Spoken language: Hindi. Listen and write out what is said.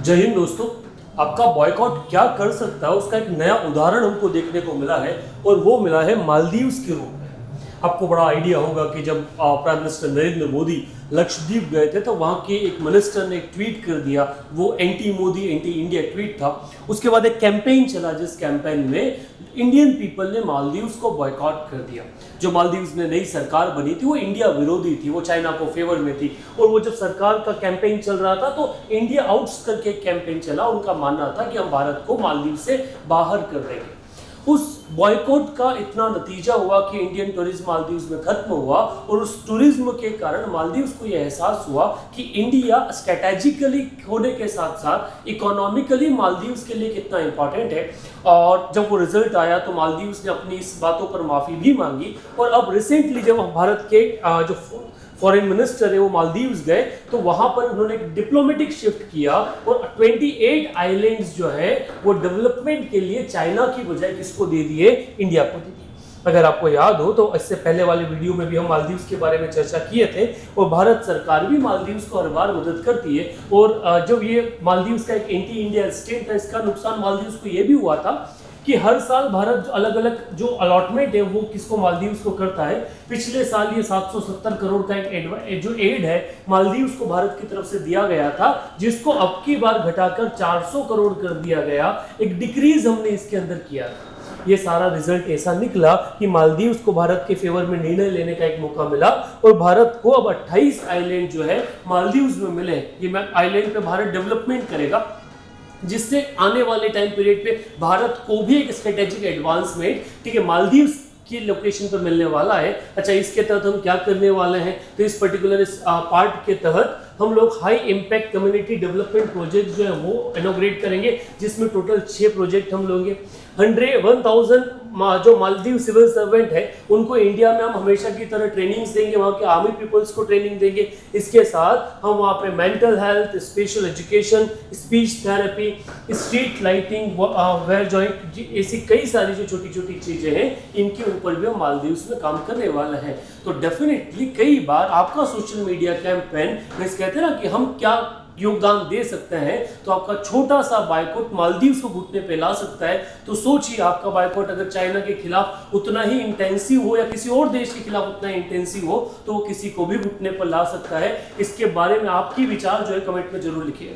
जय हिंद दोस्तों। आपका बॉयकॉट क्या कर सकता है उसका एक नया उदाहरण हमको देखने को मिला है और वो मिला है मालदीव्स के रूप में। आपको बड़ा आइडिया होगा कि जब प्राइम मिनिस्टर नरेंद्र मोदी लक्षद्वीप गए थे तो वहाँ के एक मिनिस्टर ने एक ट्वीट कर दिया, वो anti Modi anti India tweet था। उसके बाद एक कैंपेन चला जिस कैंपेन में इंडियन पीपल ने मालदीव्स को बॉयकॉट कर दिया। जो मालदीव्स में नई सरकार बनी थी वो इंडिया विरोधी थी, वो चाइना को फेवर में थी और वो जब सरकार का कैंपेन चल रहा था तो इंडिया आउट्स करके एक कैंपेन चला। उनका मानना था कि हम भारत को मालदीव से बाहर कर देंगे। उस बॉयकॉट का इतना नतीजा हुआ कि इंडियन टूरिज्म मालदीव्स में खत्म हुआ और उस टूरिज्म के कारण मालदीव्स को यह एहसास हुआ कि इंडिया स्ट्रेटेजिकली होने के साथ साथ इकोनॉमिकली मालदीव्स के लिए कितना इंपॉर्टेंट है। और जब वो रिजल्ट आया तो मालदीव्स ने अपनी इस बातों पर माफ़ी भी मांगी और अब रिसेंटली जब भारत के जो फॉरेन मिनिस्टर है वो मालदीव्स गए तो वहां पर उन्होंने एक डिप्लोमेटिक शिफ्ट किया और 28 आइलैंड्स जो है वो डेवलपमेंट के लिए चाइना की बजाय किसको दे दिए, इंडिया को दे दिए। अगर आपको याद हो तो इससे पहले वाले वीडियो में भी हम मालदीव्स के बारे में चर्चा किए थे और भारत सरकार भी मालदीव्स को हर बार मदद करती है। और जब ये मालदीव्स का एक एंटी इंडिया स्टेट था, इसका नुकसान मालदीव्स को ये भी हुआ था कि हर साल भारत जो अलग अलग जो अलॉटमेंट है वो किसको, मालदीव्स को करता है। पिछले साल ये 770 करोड़ का एक जो एड है मालदीव्स को भारत की तरफ से दिया गया था, जिसको अब की बार घटाकर 400 करोड़ कर दिया गया। एक डिक्रीज हमने इसके अंदर किया था। ये सारा रिजल्ट ऐसा निकला कि मालदीव्स को भारत के फेवर में निर्णय लेने का एक मौका मिला और भारत को अब 28 आइलैंड जो है मालदीव्स में मिले। ये आइलैंड पे भारत डेवलपमेंट करेगा जिससे आने वाले टाइम पीरियड पे भारत को भी एक स्ट्रेटेजिक एडवांसमेंट, ठीक है, मालदीव्स की लोकेशन पर मिलने वाला है। अच्छा, इसके तहत हम क्या करने वाले हैं तो इस पर्टिकुलर पार्ट के तहत हम लोग high impact community development project जो है वो इनॉग्रेट करेंगे, जिसमें टोटल 6 प्रोजेक्ट हम लोगे। 1000 जो मालदीव सिविल सर्वेंट है उनको इंडिया में हम हमेशा की तरह ट्रेनिंग्स देंगे, वहाँ के आर्मी पीपल्स को ट्रेनिंग देंगे। इसके साथ हम वहाँ पे mental health, special education, speech therapy, street lighting, वेयर जॉइंट, ऐसी कई सारी जो छोटी छोटी चीज़ें हैं इनके ऊपर भी हम मालदीव्स में काम करने वाला है। तो डेफिनेटली कई बार आपका सोशल मीडिया कैंपेन में कहते हैं ना कि हम क्या योगदान दे सकते हैं, तो आपका छोटा सा बायकॉट मालदीव्स को घुटने पे ला सकता है। तो सोचिए, आपका बायकॉट अगर चाइना के खिलाफ उतना ही इंटेंसिव हो या किसी और देश के खिलाफ उतना ही इंटेंसिव हो तो वो किसी को भी घुटने पर ला सकता है। इसके बारे में आपकी विचार जो है कमेंट में जरूर लिखिएगा।